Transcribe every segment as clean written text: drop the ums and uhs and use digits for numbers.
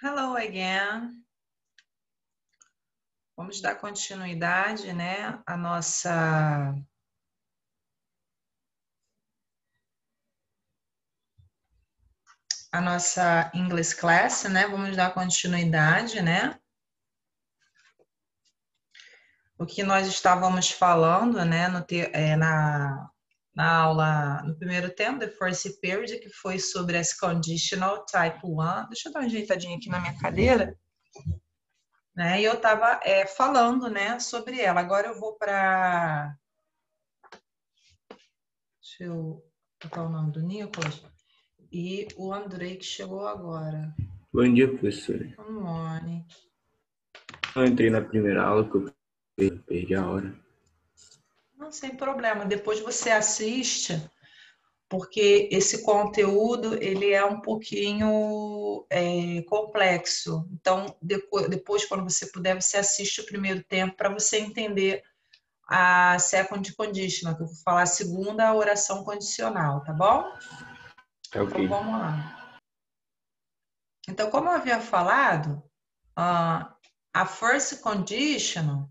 Hello again. Vamos dar continuidade, né, à nossa English class, né? Vamos dar continuidade, né? O que nós estávamos falando, né, na aula, no primeiro tempo, the first period, que foi sobre as conditional type 1. Deixa eu dar uma ajeitadinha aqui na minha cadeira. Né? E eu estava falando, né, sobre ela. Agora eu vou para... Deixa eu botar o nome do Nicolas. E o Andrei que chegou agora. Bom dia, professora. Good morning. Eu entrei na primeira aula que eu perdi a hora. Não, sem problema. Depois você assiste, porque esse conteúdo ele é um pouquinho complexo. Então, depois, quando você puder, você assiste o primeiro tempo para você entender a second conditional, que eu vou falar a segunda oração condicional, tá bom? Tá ok. Então, vamos lá. Então, como eu havia falado, a first conditional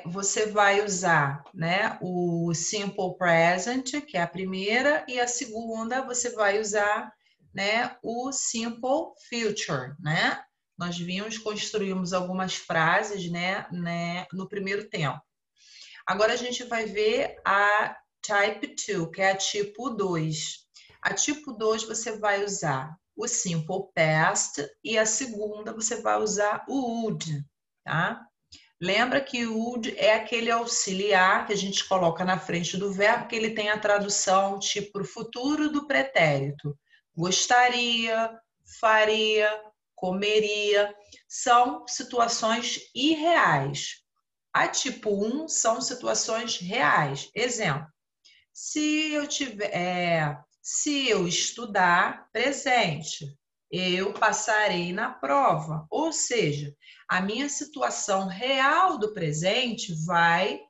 você vai usar, né, o simple present, que é a primeira, e a segunda você vai usar, né, o simple future, né? Nós construímos algumas frases, né, no primeiro tempo. Agora a gente vai ver a type 2, que é a tipo 2. A tipo 2 você vai usar o simple past e a segunda você vai usar o would, tá? Lembra que o would é aquele auxiliar que a gente coloca na frente do verbo, que ele tem a tradução tipo futuro do pretérito. Gostaria, faria, comeria. São situações irreais. A tipo 1 são situações reais. Exemplo, se eu estudar presente, eu passarei na prova. Ou seja, a minha situação real do presente vai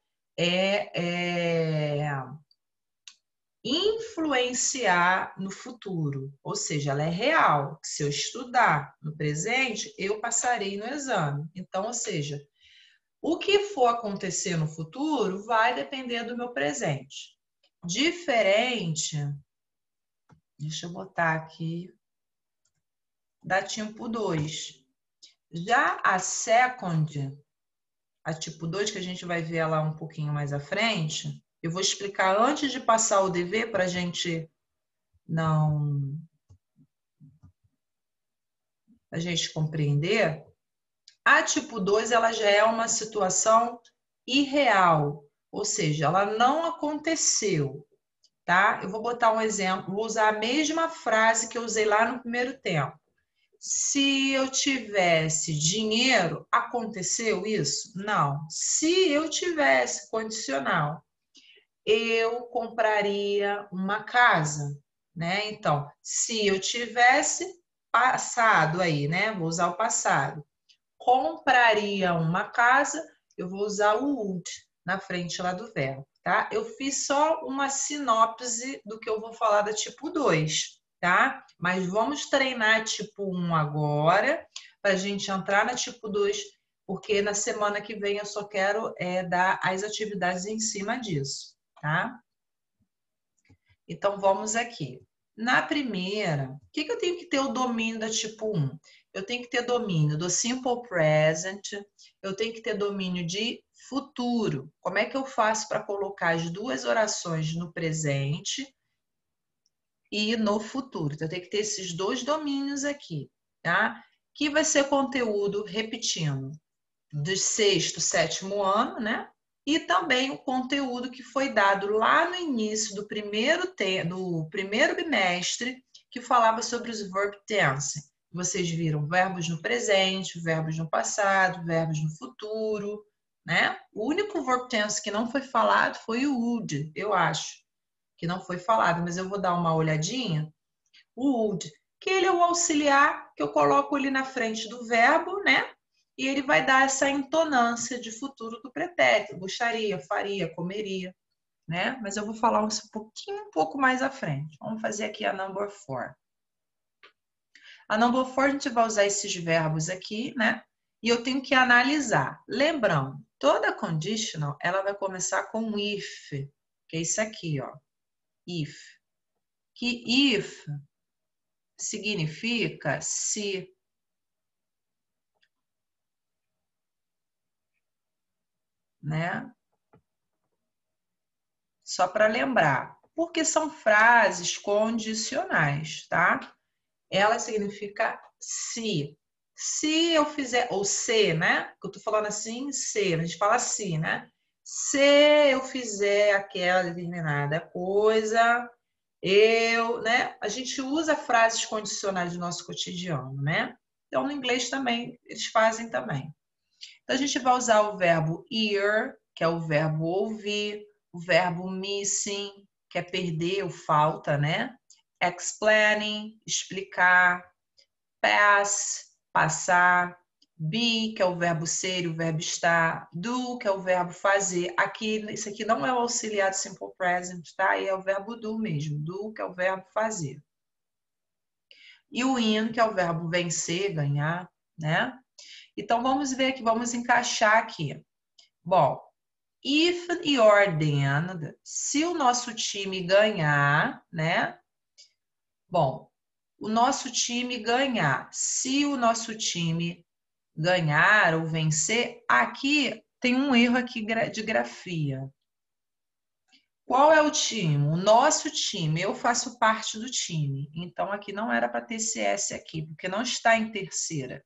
influenciar no futuro. Ou seja, ela é real. Se eu estudar no presente, eu passarei no exame. Então, ou seja, o que for acontecer no futuro vai depender do meu presente. Diferente, deixa eu botar aqui, da tipo 2. Já a second, a tipo 2, que a gente vai ver ela um pouquinho mais à frente, eu vou explicar antes de passar o dever para a gente a gente compreender. A tipo 2, ela já é uma situação irreal, ou seja, ela não aconteceu. Tá? Eu vou botar um exemplo, vou usar a mesma frase que eu usei lá no primeiro tempo. Se eu tivesse dinheiro, aconteceu isso? Não. Se eu tivesse condicional, eu compraria uma casa, né? Então, se eu tivesse passado aí, né? Vou usar o passado. Compraria uma casa, eu vou usar o would na frente lá do verbo, tá? Eu fiz só uma sinopse do que eu vou falar da tipo 2, tá? Mas vamos treinar a tipo 1 agora, para a gente entrar na tipo 2, porque na semana que vem eu só quero dar as atividades em cima disso, tá? Então, vamos aqui. Na primeira, o que eu tenho que ter o domínio da tipo 1? Eu tenho que ter domínio do simple present, eu tenho que ter domínio de futuro. Como é que eu faço para colocar as duas orações no presente e no futuro? Então, eu tenho que ter esses dois domínios aqui, tá? Que vai ser conteúdo, repetindo, do sexto, sétimo ano, né? E também o conteúdo que foi dado lá no início do primeiro bimestre, que falava sobre os verb tense. Vocês viram verbos no presente, verbos no passado, verbos no futuro, né? O único verb tense que não foi falado foi o would, eu acho, que não foi falado, mas eu vou dar uma olhadinha. O would, que ele é o auxiliar que eu coloco ali na frente do verbo, né? E ele vai dar essa entonância de futuro do pretérito. Gostaria, faria, comeria, né? Mas eu vou falar um pouco mais à frente. Vamos fazer aqui a number 4. A number 4 a gente vai usar esses verbos aqui, né? E eu tenho que analisar. Lembrando, toda conditional, ela vai começar com if, que é isso aqui, ó. If. Que if significa se. Né? Só para lembrar. Porque são frases condicionais, tá? Ela significa se. Se eu fizer, ou se, né? Eu tô falando assim, se, a gente fala se, né? Se eu fizer aquela determinada coisa, eu, né? A gente usa frases condicionais do nosso cotidiano, né? Então, no inglês também, eles fazem também. Então, a gente vai usar o verbo hear, que é o verbo ouvir, o verbo missing, que é perder ou falta, né? Explaining, explicar, pass, passar, be, que é o verbo ser e o verbo estar, do, que é o verbo fazer. Aqui, isso aqui não é o auxiliar do simple present, tá? E é o verbo do mesmo, do, que é o verbo fazer. E o in, que é o verbo vencer, ganhar, né? Então, vamos ver aqui, vamos encaixar aqui. Bom, if you're then, se o nosso time ganhar, né? Bom, o nosso time ganhar. Se o nosso time ganhar ou vencer, aqui tem um erro aqui de grafia. Qual é o time? O nosso time. Eu faço parte do time. Então, aqui não era para ter esse S aqui, porque não está em terceira.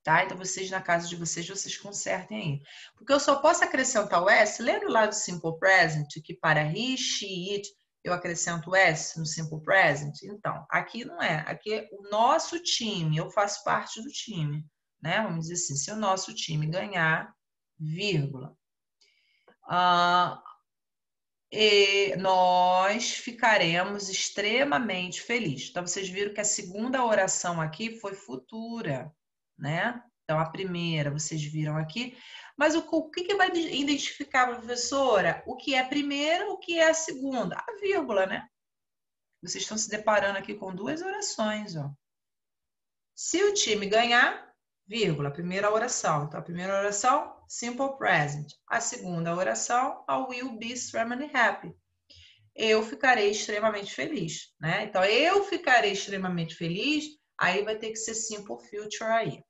Tá? Então, vocês, na casa de vocês, vocês consertem aí. Porque eu só posso acrescentar o S. Lembra lá do Simple Present, que para he, she, it, eu acrescento o S no Simple Present? Então, aqui não é. Aqui é o nosso time. Eu faço parte do time. Né? Vamos dizer assim, se o nosso time ganhar, vírgula. E nós ficaremos extremamente felizes. Então, vocês viram que a segunda oração aqui foi futura, né? Então, a primeira, vocês viram aqui. Mas o que vai identificar, professora? O que é a primeira, o que é a segunda? A vírgula, né? Vocês estão se deparando aqui com duas orações, ó. Se o time ganhar, vírgula, primeira oração. Então, a primeira oração, simple present. A segunda oração, I will be extremely happy. Eu ficarei extremamente feliz, né? Então, eu ficarei extremamente feliz, aí vai ter que ser simple future aí,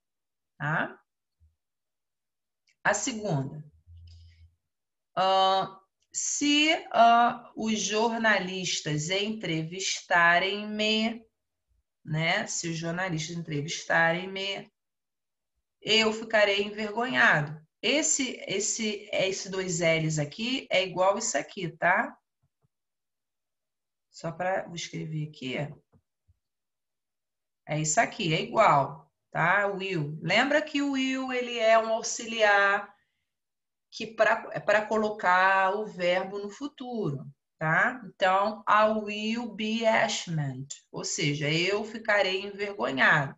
tá? A segunda. Se os jornalistas entrevistarem-me, né? Se os jornalistas entrevistarem-me, eu ficarei envergonhado. Esse dois L's aqui é igual isso aqui, tá? Só para vou escrever aqui. É isso aqui, é igual, tá? Will. Lembra que o will ele é um auxiliar que é para colocar o verbo no futuro, tá? Então, I will be ashamed, ou seja, eu ficarei envergonhado.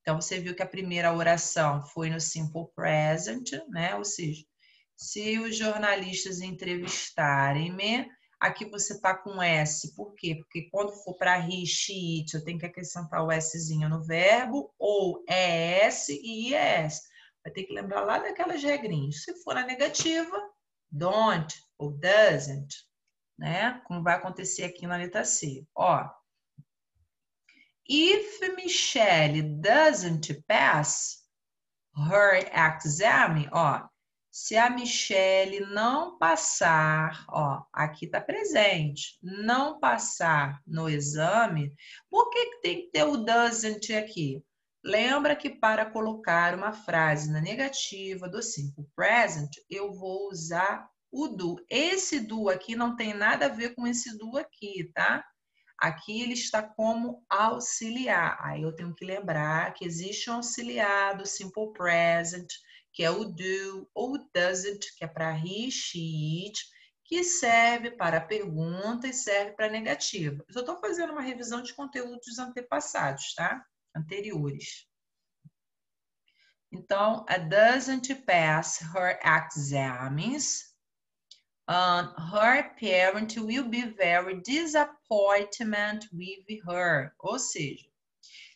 Então, você viu que a primeira oração foi no simple present, né? Ou seja, se os jornalistas entrevistarem-me, aqui você está com S. Por quê? Porque quando for para he, she, it, eu tenho que acrescentar o Szinho no verbo, ou ES e IS. Vai ter que lembrar lá daquelas regrinhas. Se for na negativa, don't ou doesn't, né? Como vai acontecer aqui na letra C. Ó, if Michelle doesn't pass her exam, ó, se a Michelle não passar, ó, aqui está presente, não passar no exame, por que tem que ter o doesn't aqui? Lembra que para colocar uma frase na negativa do simple present, eu vou usar o do. Esse do aqui não tem nada a ver com esse do aqui, tá? Aqui ele está como auxiliar. Aí eu tenho que lembrar que existe um auxiliar do simple present, que é o do, ou doesn't, que é para he, she, it, que serve para pergunta e serve para negativa. Eu só estou fazendo uma revisão de conteúdos antepassados, tá? Anteriores. Então, a doesn't pass her exams. Her parent will be very disappointed with her. Ou seja,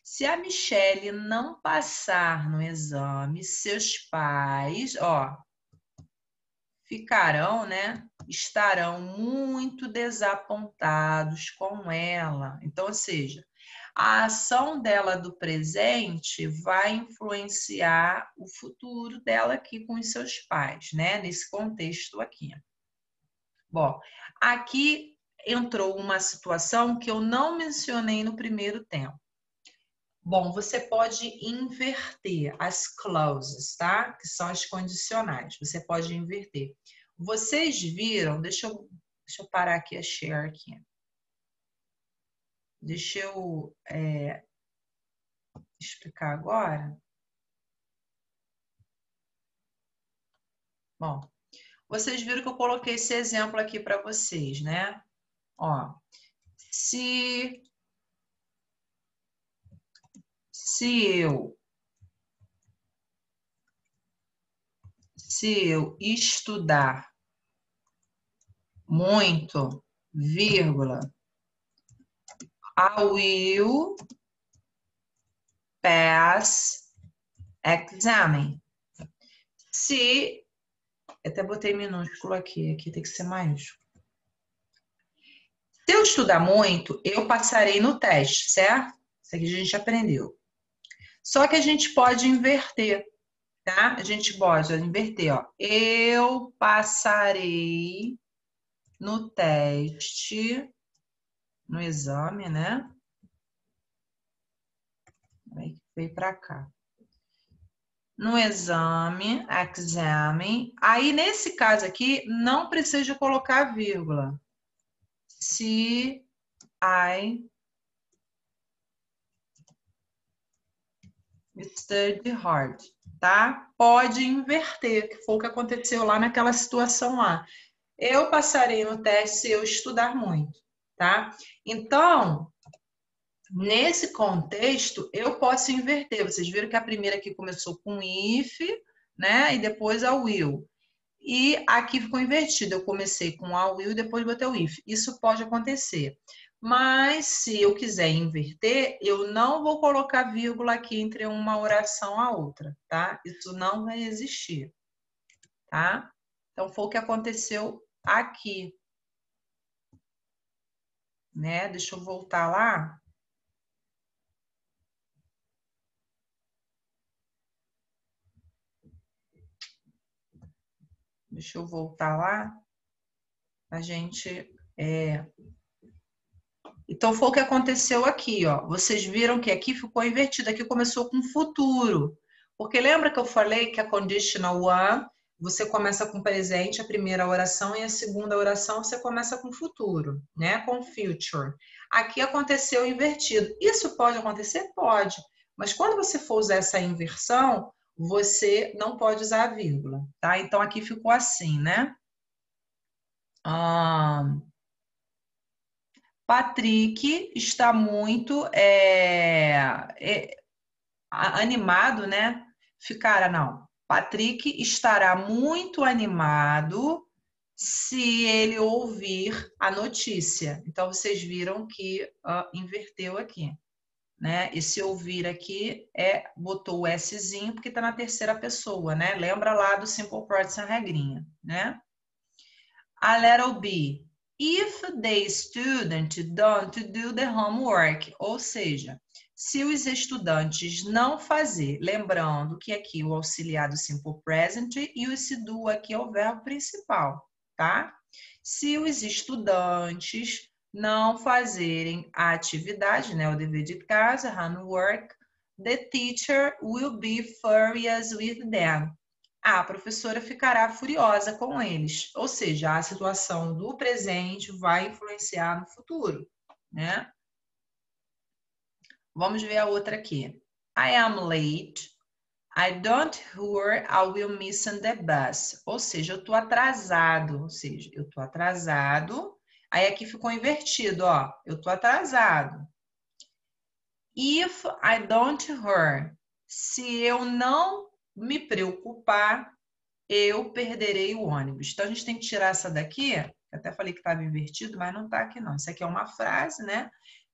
Se a Michelle não passar no exame, seus pais, ó, ficarão, né? Estarão muito desapontados com ela. Então, ou seja, a ação dela do presente vai influenciar o futuro dela aqui com os seus pais, né? Nesse contexto aqui. Bom, aqui entrou uma situação que eu não mencionei no primeiro tempo. Bom, você pode inverter as clauses, tá? Que são as condicionais. Você pode inverter. Vocês viram, deixa eu parar aqui a share aqui. Deixa eu explicar agora. Bom, vocês viram que eu coloquei esse exemplo aqui para vocês, né? Ó, se eu estudar muito, vírgula, I will pass exam. Se, eu até botei minúsculo aqui tem que ser maiúsculo. Se eu estudar muito, eu passarei no teste, certo? Isso aqui a gente aprendeu. Só que a gente pode inverter, tá? A gente pode inverter, ó. Eu passarei no teste, no exame, né? Aí veio para cá. No exame, aí nesse caso aqui, não precisa colocar vírgula. Se I study hard, tá? Pode inverter, que foi o que aconteceu lá naquela situação lá. Eu passarei no teste se eu estudar muito, tá? Então, nesse contexto, eu posso inverter. Vocês viram que a primeira aqui começou com if, né? E depois a will. E aqui ficou invertido. Eu comecei com a will e depois botei o if. Isso pode acontecer. Mas se eu quiser inverter, eu não vou colocar vírgula aqui entre uma oração a outra, tá? Isso não vai existir, tá? Então, foi o que aconteceu aqui, né? Deixa eu voltar lá. Deixa eu voltar lá. A gente... Então, foi o que aconteceu aqui, ó. Vocês viram que aqui ficou invertido. Aqui começou com futuro. Porque lembra que eu falei que a conditional one, você começa com presente, a primeira oração, e a segunda oração você começa com futuro, né? Com future. Aqui aconteceu invertido. Isso pode acontecer? Pode. Mas quando você for usar essa inversão, você não pode usar a vírgula, tá? Então, aqui ficou assim, né? Patrick está muito animado, né? Não. Patrick estará muito animado se ele ouvir a notícia. Então, vocês viram que inverteu aqui, né? Esse ouvir aqui botou o Szinho porque está na terceira pessoa, né? Lembra lá do Simple Present, a regrinha, né? A letter B. If the student don't do the homework, ou seja, se os estudantes não fazer, lembrando que aqui o auxiliar do simple present e o se do aqui é o verbo principal, tá? Se os estudantes não fazerem a atividade, né, o dever de casa, homework, the teacher will be furious with them. A professora ficará furiosa com eles. Ou seja, a situação do presente vai influenciar no futuro, né? Vamos ver a outra aqui. I am late. I don't hurry, I will miss the bus. Ou seja, eu estou atrasado. Ou seja, eu estou atrasado. Aí aqui ficou invertido, ó. Eu estou atrasado. If I don't hurry. Se eu não me preocupar, eu perderei o ônibus. Então, a gente tem que tirar essa daqui. Eu até falei que estava invertido, mas não está aqui não. Isso aqui é uma frase, né?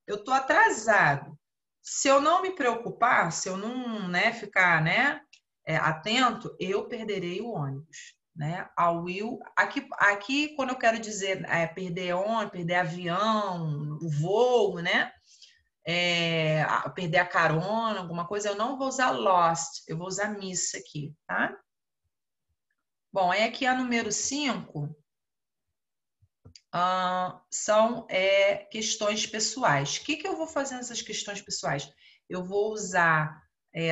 Eu estou atrasado. Se eu não me preocupar, se eu não, né, ficar, né, atento, eu perderei o ônibus, né? A will, aqui quando eu quero dizer perder ônibus, perder avião, o voo, né? Perder a carona, alguma coisa, eu não vou usar lost, eu vou usar miss aqui, tá? Bom, aí aqui a número 5 são questões pessoais. O que eu vou fazer nessas questões pessoais? Eu vou usar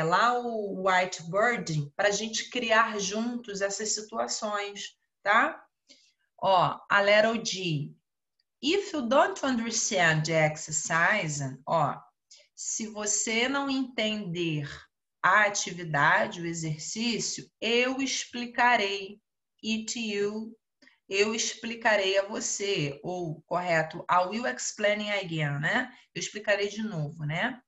lá o whiteboarding para a gente criar juntos essas situações, tá? Ó, a letter D. If you don't understand the exercise, ó, se você não entender a atividade, o exercício, eu explicarei it you. Eu explicarei a você, ou correto, I will explain again, né? Eu explicarei de novo, né?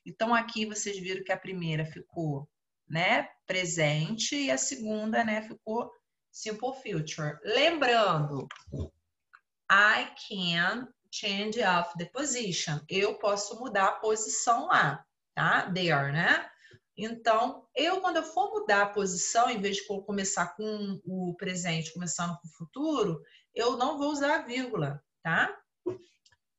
Então aqui vocês viram que a primeira ficou, né, presente e a segunda, né, ficou simple future. Lembrando, I can change of the position. Eu posso mudar a posição lá, tá? There, né? Então, quando eu for mudar a posição, em vez de começar com o presente, começando com o futuro, eu não vou usar a vírgula, tá?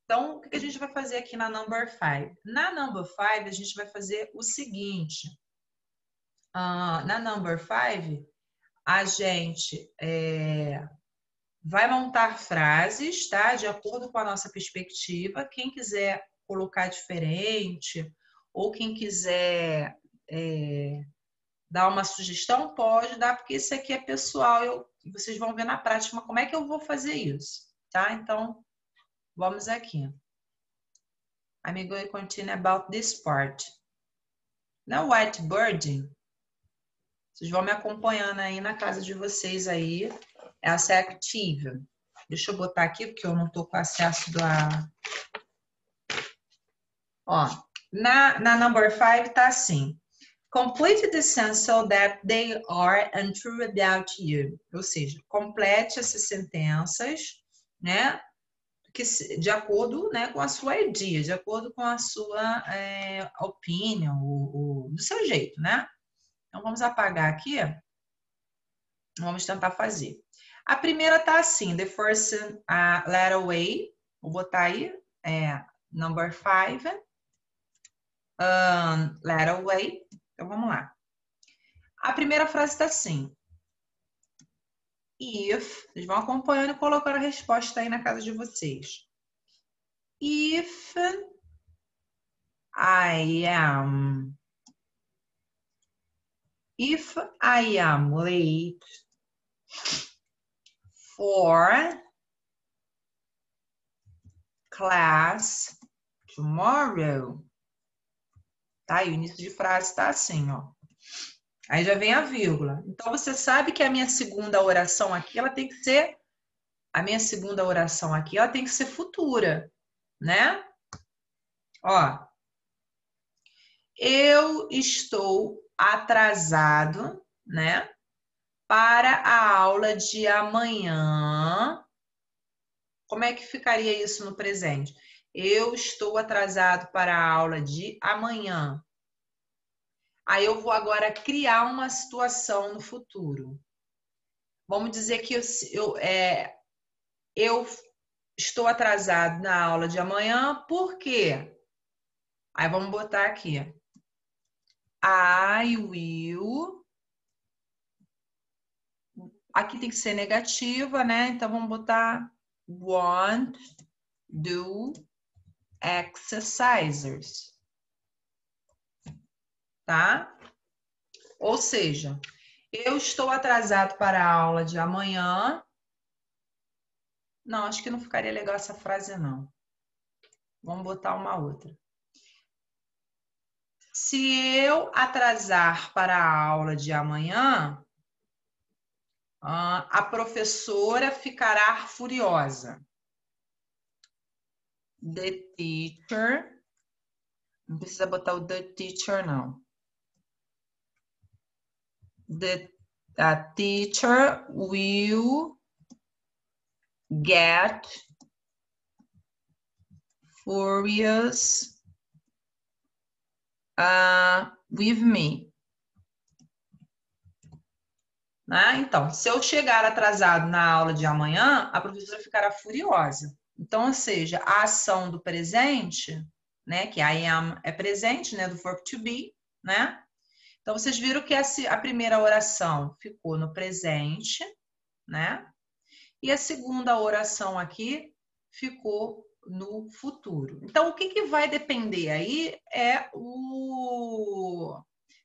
Então, o que a gente vai fazer aqui na number 5? Na number 5, a gente vai fazer o seguinte. Na number 5, a gente vai montar frases, tá? De acordo com a nossa perspectiva. Quem quiser colocar diferente, ou quem quiser dar uma sugestão, pode dar, porque isso aqui é pessoal. Vocês vão ver na prática como é que eu vou fazer isso, tá? Então, vamos aqui. I'm going to continue about this part. Na whiteboarding, vocês vão me acompanhando aí na casa de vocês aí, essa é active. Deixa eu botar aqui, porque eu não estou com acesso da... Ó, na number 5 tá assim. Complete the sentence so that they are untrue without you. Ou seja, complete essas sentenças, né? De acordo, né, com a sua ideia, de acordo com a sua opinião, do seu jeito, né? Então, vamos apagar aqui. Vamos tentar fazer. A primeira tá assim, the first letter way. Vou botar aí, number 5. Letter way. Então, vamos lá. A primeira frase está assim. If, vocês vão acompanhando e colocando a resposta aí na casa de vocês. If I am late for class tomorrow. Tá? E o início de frase está assim, ó. Aí já vem a vírgula. Então, você sabe que a minha segunda oração aqui, ela tem que ser... A minha segunda oração aqui, ela tem que ser futura, né? Ó. Eu estou atrasado, né? Para a aula de amanhã. Como é que ficaria isso no presente? Eu estou atrasado para a aula de amanhã. Aí eu vou agora criar uma situação no futuro. Vamos dizer que eu estou atrasado na aula de amanhã, por quê? Aí vamos botar aqui. I will. Aqui tem que ser negativa, né? Então vamos botar won't do exercises. Tá? Ou seja, eu estou atrasado para a aula de amanhã. Não, acho que não ficaria legal essa frase, não. Vamos botar uma outra. Se eu atrasar para a aula de amanhã, a professora ficará furiosa. The teacher... Não precisa botar o the teacher, não. The teacher will get furious with me. Né? Então, se eu chegar atrasado na aula de amanhã, a professora ficará furiosa. Então, ou seja, a ação do presente, né, que I am é presente, né, do verbo to be, né? Então, vocês viram que a primeira oração ficou no presente, né? E a segunda oração aqui ficou no futuro. Então, o que vai depender aí é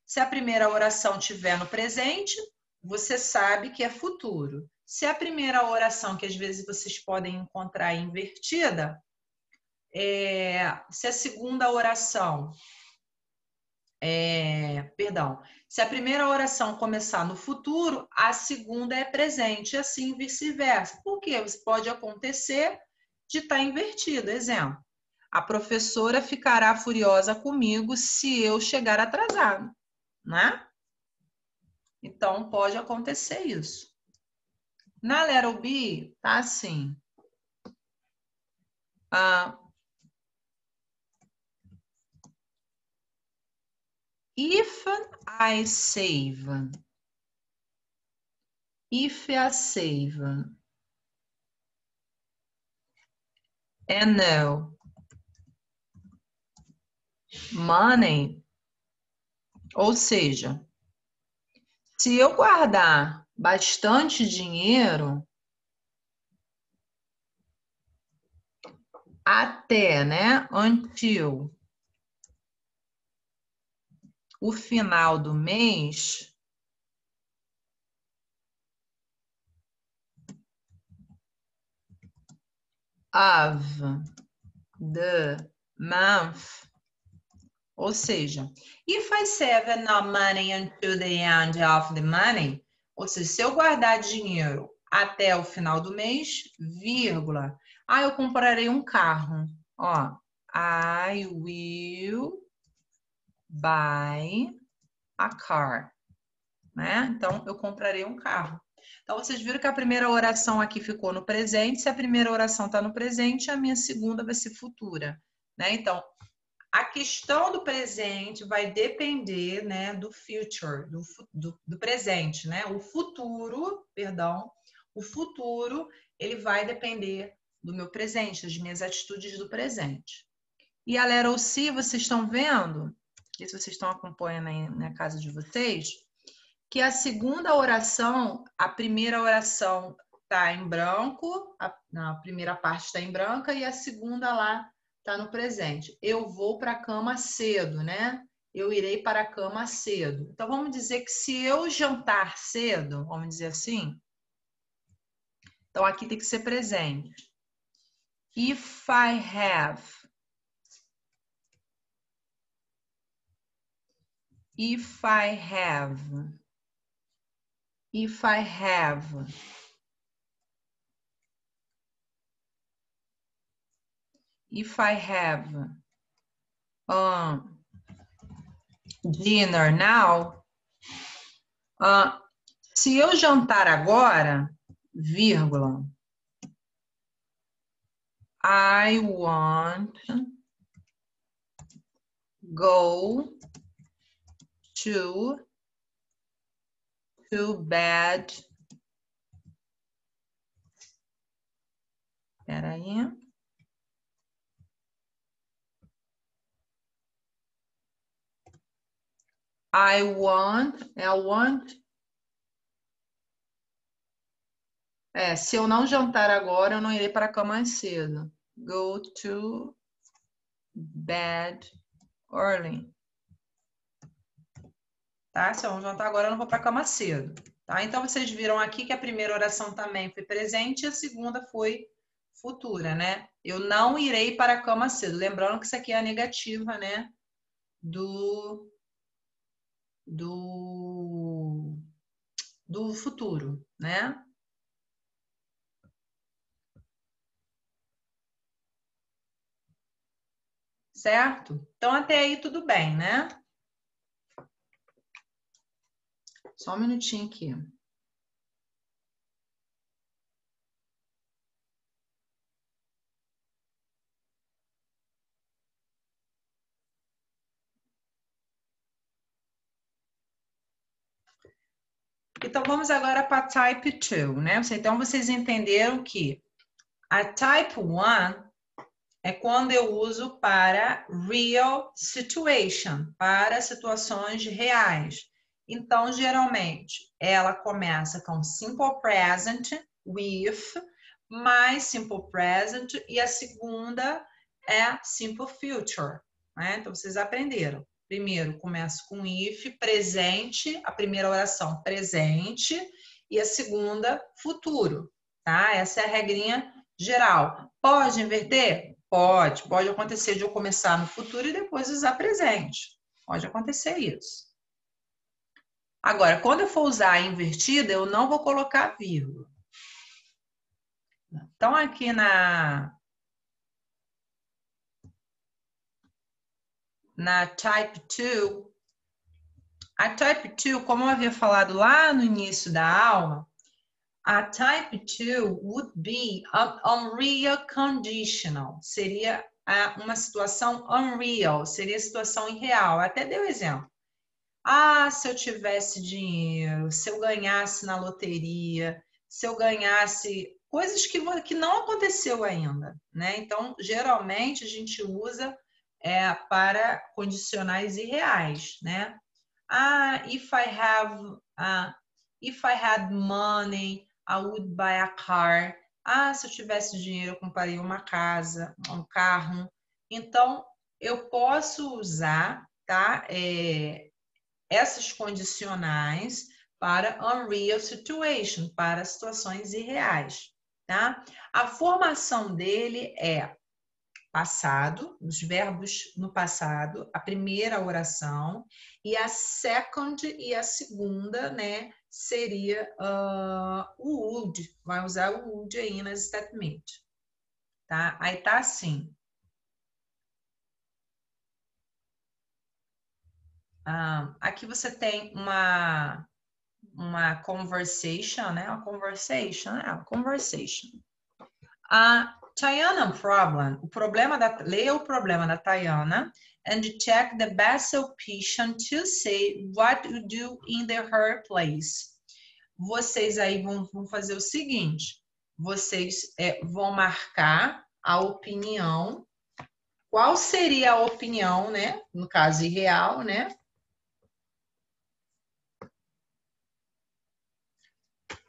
se a primeira oração tiver no presente, você sabe que é futuro. Se a primeira oração, que às vezes vocês podem encontrar invertida, se a segunda oração, perdão, se a primeira oração começar no futuro, a segunda é presente, e assim vice-versa. Por quê? Isso pode acontecer de estar invertido. Exemplo, a professora ficará furiosa comigo se eu chegar atrasado, né? Então, pode acontecer isso. Na letra B, tá assim. If I save. If I save. And no money. Ou seja, se eu guardar bastante dinheiro até, né, until o final do mês, of the month, ou seja, if I save no money until the end of the money, ou seja, se eu guardar dinheiro até o final do mês, vírgula, eu comprarei um carro. Ó, I will buy a car, né? Então, eu comprarei um carro. Então, vocês viram que a primeira oração aqui ficou no presente. Se a primeira oração está no presente, a minha segunda vai ser futura, né? Então, a questão do presente vai depender, né, do future, do presente, né? O futuro, perdão, o futuro, ele vai depender do meu presente, das minhas atitudes do presente. E a letra C, vocês estão vendo? Se vocês estão acompanhando aí na casa de vocês, que a segunda oração, a primeira oração está em branco, a primeira parte está em branca e a segunda lá está no presente. Eu vou para a cama cedo, né? Eu irei para a cama cedo. Então, vamos dizer que se eu jantar cedo, vamos dizer assim, então aqui tem que ser presente. If I have. If I have. If I have. If I have dinner now, se eu jantar agora, vírgula, I want go to bed. Espera aí. I want. Se eu não jantar agora, eu não irei para a cama mais cedo. Go to bed early. Tá? Se eu não jantar agora, eu não vou para a cama cedo. Tá? Então, vocês viram aqui que a primeira oração também foi presente e a segunda foi futura, né? Eu não irei para a cama cedo. Lembrando que isso aqui é a negativa, né? Do futuro, né? Certo? Então, até aí tudo bem, né? Só um minutinho aqui. Então, vamos agora para Type 2, né? Então, vocês entenderam que a Type 1 é quando eu uso para real situation, para situações reais. Então, geralmente, ela começa com simple present, with, mais simple present, e a segunda é simple future, né? Então, vocês aprenderam. Primeiro, começo com if, presente, a primeira oração, presente, e a segunda, futuro, tá? Essa é a regrinha geral. Pode inverter? Pode acontecer de eu começar no futuro e depois usar presente. Pode acontecer isso. Agora, quando eu for usar a invertida, eu não vou colocar vírgula. Então, aqui na Type 2, a Type 2, como eu havia falado lá no início da aula, a Type 2 would be an unreal conditional. Seria uma situação unreal, seria situação irreal. Até dei um exemplo. Ah, se eu tivesse dinheiro, se eu ganhasse na loteria, se eu ganhasse coisas que não aconteceu ainda, né? Então, geralmente a gente usa para condicionais irreais, né? Ah, if I had money, I would buy a car. Ah, se eu tivesse dinheiro, eu compraria uma casa, um carro. Então, eu posso usar, tá? Essas condicionais para unreal situation, para situações irreais, tá? A formação dele é passado, os verbos no passado, a primeira oração, e a second e a segunda, né, seria o would, vai usar o would aí nas statement, tá? Aí tá assim. Aqui você tem uma conversation, né? Uma conversation. Tayana problem. Leia o problema da Tayana and check the best option to say what you do in her place. Vocês aí vão fazer o seguinte, vocês vão marcar a opinião. Qual seria a opinião, né? No caso irreal, né?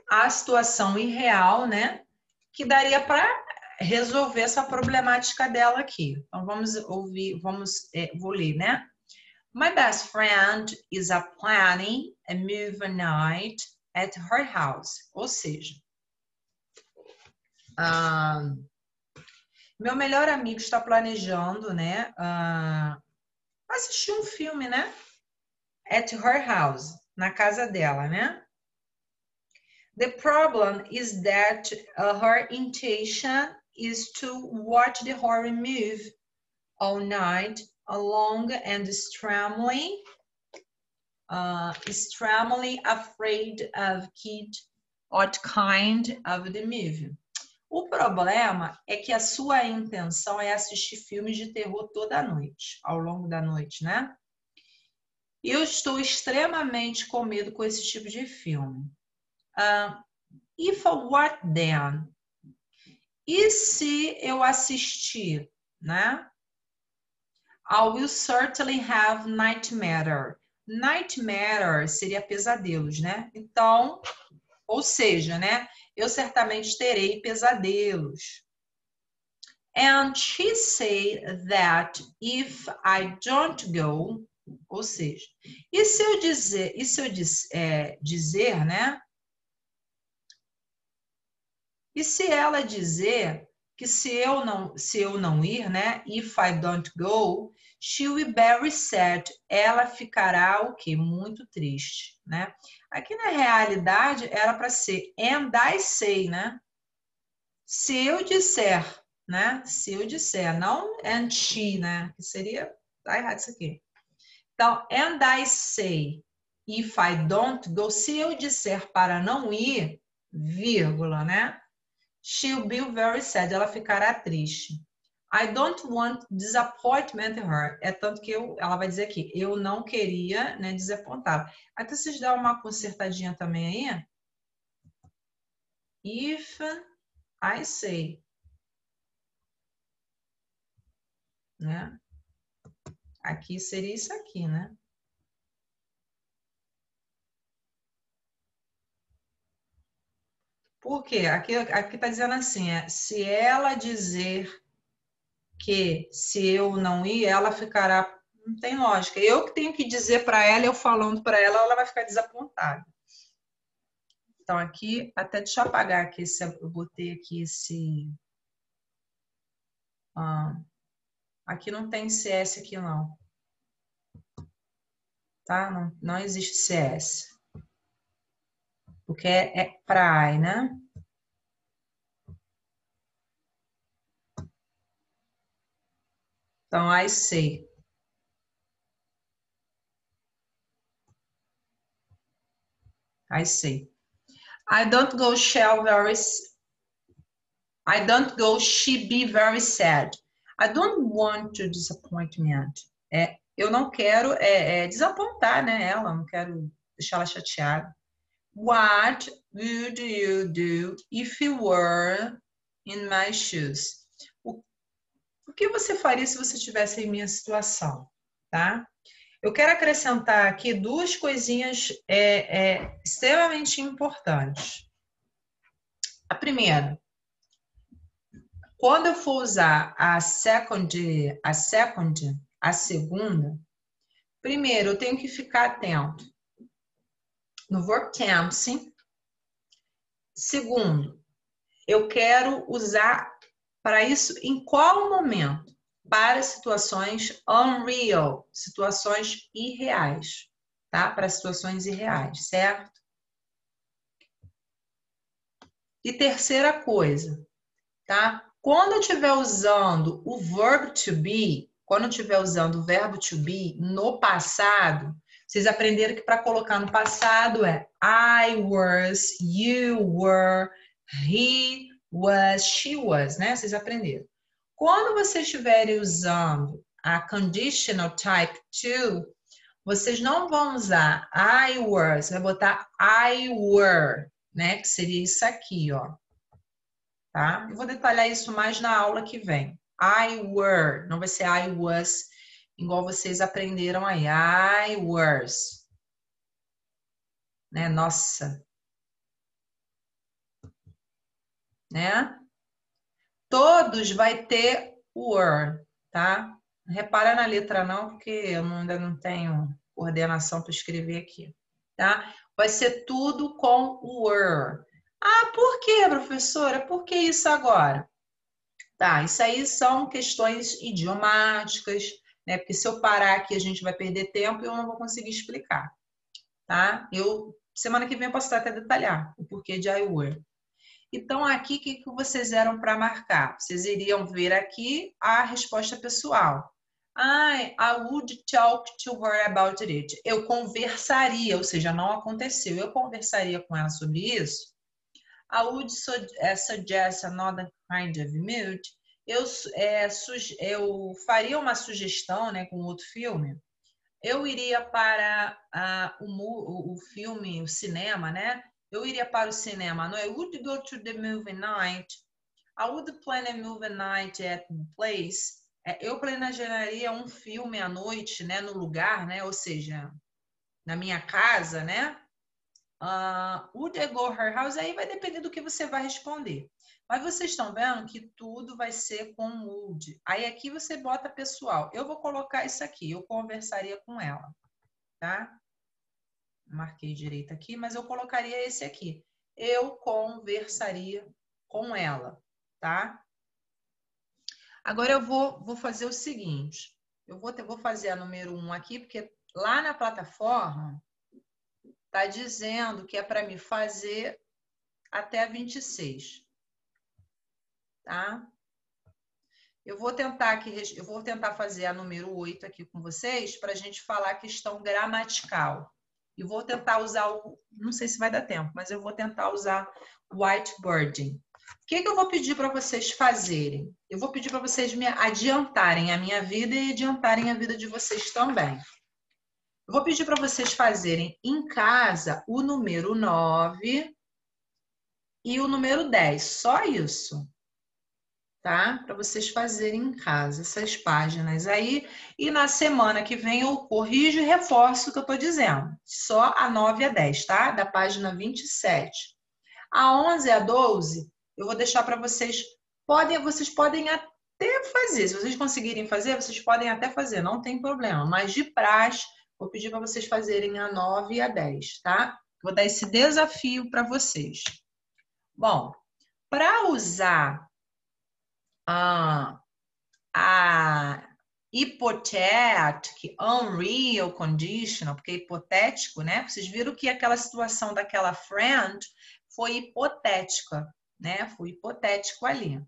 A situação irreal, né? Que daria para resolver essa problemática dela aqui. Então, vamos ouvir, vou ler, né? My best friend is planning a movie night at her house. Ou seja, meu melhor amigo está planejando, né? Assistir um filme, né? At her house, na casa dela, né? The problem is that her intention is to watch the horror movie all night long and extremely afraid of what kind of the movie. O problema é que a sua intenção é assistir filmes de terror toda noite, ao longo da noite, né? Eu estou extremamente com medo com esse tipo de filme. If what then? E se eu assistir, né? I will certainly have nightmare. Nightmare seria pesadelos, né? Então, ou seja, né? Eu certamente terei pesadelos. And she said that if I don't go, ou seja, e se eu dizer, né? E se ela dizer que se eu não ir, né? If I don't go, she will be very sad. Ela ficará o quê? Muito triste, né? Aqui na realidade era para ser and I say, né? Se eu disser, né? Se eu disser, não and she, né? Que seria, tá errado isso aqui. Então, and I say, if I don't go, se eu disser para não ir, vírgula, né? She'll be very sad. Ela ficará triste. I don't want disappointment her. É tanto que ela vai dizer aqui, eu não queria, né, desapontá-la. Até vocês dão uma consertadinha também aí. If I say. Né? Aqui seria isso aqui, né? Por quê? Aqui tá dizendo assim, se ela dizer que se eu não ir, ela ficará... Não tem lógica. Eu que tenho que dizer para ela, eu falando para ela, ela vai ficar desapontada. Então, aqui, até deixa eu apagar aqui, eu botei aqui esse... aqui não tem CS aqui, não. Tá? Não existe CS. Porque é para I, né? Então, I say. I say. I don't go she be very sad. I don't want to disappointment. Eu não quero desapontar, né, ela, não quero deixar ela chateada. What would you do if you were in my shoes? O que você faria se você estivesse em minha situação, tá? Eu quero acrescentar aqui duas coisinhas extremamente importantes. A primeira, quando eu for usar a segunda, primeiro eu tenho que ficar atento no verb tense. Segundo, eu quero usar para isso em qual momento? Para situações unreal, situações irreais, tá? Para situações irreais, certo? E terceira coisa, tá? Quando eu estiver usando o verb to be, quando eu estiver usando o verbo to be no passado, vocês aprenderam que para colocar no passado é I was, you were, he was, she was, né? Vocês aprenderam. Quando vocês estiverem usando a conditional type to, vocês não vão usar I were, você vai botar I were, né? Que seria isso aqui, ó. Tá? Eu vou detalhar isso mais na aula que vem. I were, não vai ser I was, igual vocês aprenderam aí. I was. Né? Nossa. Né? Todos vai ter were, tá? Não repara na letra não, porque eu ainda não tenho coordenação para escrever aqui, tá? Vai ser tudo com were. Ah, por quê, professora? Por que isso agora? Tá, isso aí são questões idiomáticas, né? Porque se eu parar aqui, a gente vai perder tempo e eu não vou conseguir explicar, tá? Semana que vem eu posso até detalhar o porquê de I were. Então, aqui, o que vocês eram para marcar? Vocês iriam ver aqui a resposta pessoal. I would talk to her about it. Eu conversaria, ou seja, não aconteceu. Eu conversaria com ela sobre isso. I would suggest another kind of mood. Eu faria uma sugestão, né, com outro filme. Eu iria para o filme, o cinema, né? Eu iria para o cinema. No, I would go to the movie night. I would plan a movie night at the place. Eu planejaria um filme à noite, né, no lugar, né? Ou seja, na minha casa, né? Would I go her house? Aí vai depender do que você vai responder. Mas vocês estão vendo que tudo vai ser com would. Aí aqui você bota pessoal. Eu vou colocar isso aqui. Eu conversaria com ela, tá? Marquei direito aqui, mas eu colocaria esse aqui. Eu conversaria com ela, tá? Agora eu vou fazer o seguinte. Eu vou fazer a número 1 aqui, porque lá na plataforma tá dizendo que é para me fazer até 26. Tá? Eu vou tentar fazer a número 8 aqui com vocês para a gente falar a questão gramatical. E vou tentar usar não sei se vai dar tempo, mas eu vou tentar usar whiteboarding. que eu vou pedir para vocês fazerem? Eu vou pedir para vocês me adiantarem a minha vida e adiantarem a vida de vocês também. Eu vou pedir para vocês fazerem em casa o número 9 e o número 10. Só isso. Tá? Para vocês fazerem em casa essas páginas aí. E na semana que vem eu corrijo e reforço o que eu estou dizendo. Só a 9 a 10, tá? Da página 27. A 11 a 12, eu vou deixar para vocês. Vocês podem até fazer. Se vocês conseguirem fazer, vocês podem até fazer. Não tem problema. Mas de praxe, vou pedir para vocês fazerem a 9 e a 10, tá? Vou dar esse desafio para vocês. Bom, para usar a hipotético, unreal conditional, porque é hipotético, né? Vocês viram que aquela situação daquela friend foi hipotética, né? Foi hipotético ali.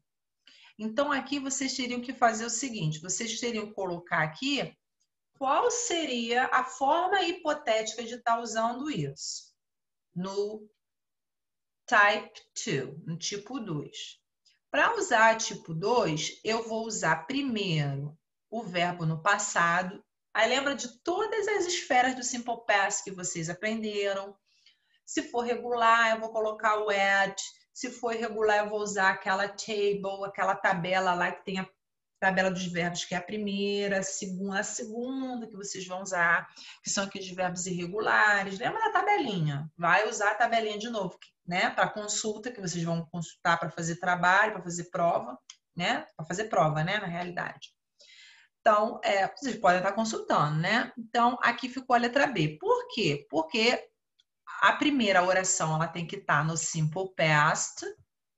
Então, aqui vocês teriam que fazer o seguinte, vocês teriam que colocar aqui qual seria a forma hipotética de estar usando isso no type 2, no tipo 2. Para usar tipo 2, eu vou usar primeiro o verbo no passado. Aí lembra de todas as esferas do Simple Past que vocês aprenderam. Se for regular, eu vou colocar o at. Se for irregular, eu vou usar aquela table, aquela tabela lá que tem a tabela dos verbos, que é a primeira, a segunda que vocês vão usar, que são aqueles verbos irregulares. Lembra da tabelinha? Vai usar a tabelinha de novo, né? Para consulta, que vocês vão consultar para fazer trabalho, para fazer prova, né? Para fazer prova, né? Na realidade. Então, vocês podem estar consultando, né? Então, aqui ficou a letra B. Por quê? Porque a primeira oração ela tem que estar no Simple Past,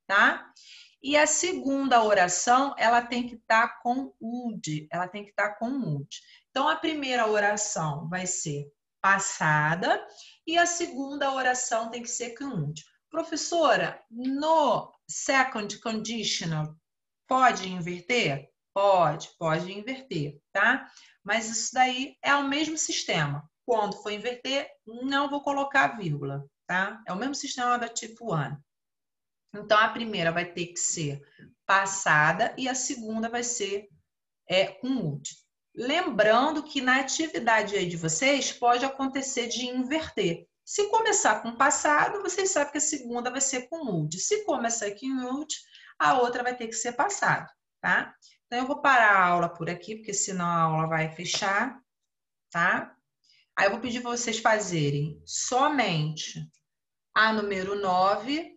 tá? E a segunda oração, ela tem que estar com would. Ela tem que estar com would. Então, a primeira oração vai ser passada e a segunda oração tem que ser com would. Professora, no second conditional, pode inverter? Pode inverter, tá? Mas isso daí é o mesmo sistema. Quando for inverter, não vou colocar vírgula, tá? É o mesmo sistema da tipo 1. Então, a primeira vai ter que ser passada e a segunda vai ser com would. Lembrando que na atividade aí de vocês pode acontecer de inverter. Se começar com passado, vocês sabem que a segunda vai ser com would. Se começar com would, a outra vai ter que ser passado, tá? Então, eu vou parar a aula por aqui, porque senão a aula vai fechar, tá? Aí eu vou pedir para vocês fazerem somente a número 9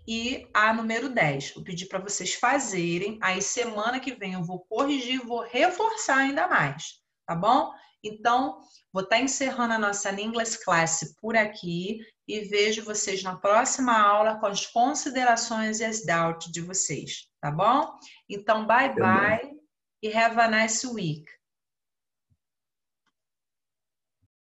e a número 10. Vou pedir para vocês fazerem. Aí semana que vem eu vou corrigir, vou reforçar ainda mais, tá bom? Então, vou estar encerrando a nossa English Class por aqui e vejo vocês na próxima aula com as considerações e as doubts de vocês, tá bom? Então, bye bye e have a nice week.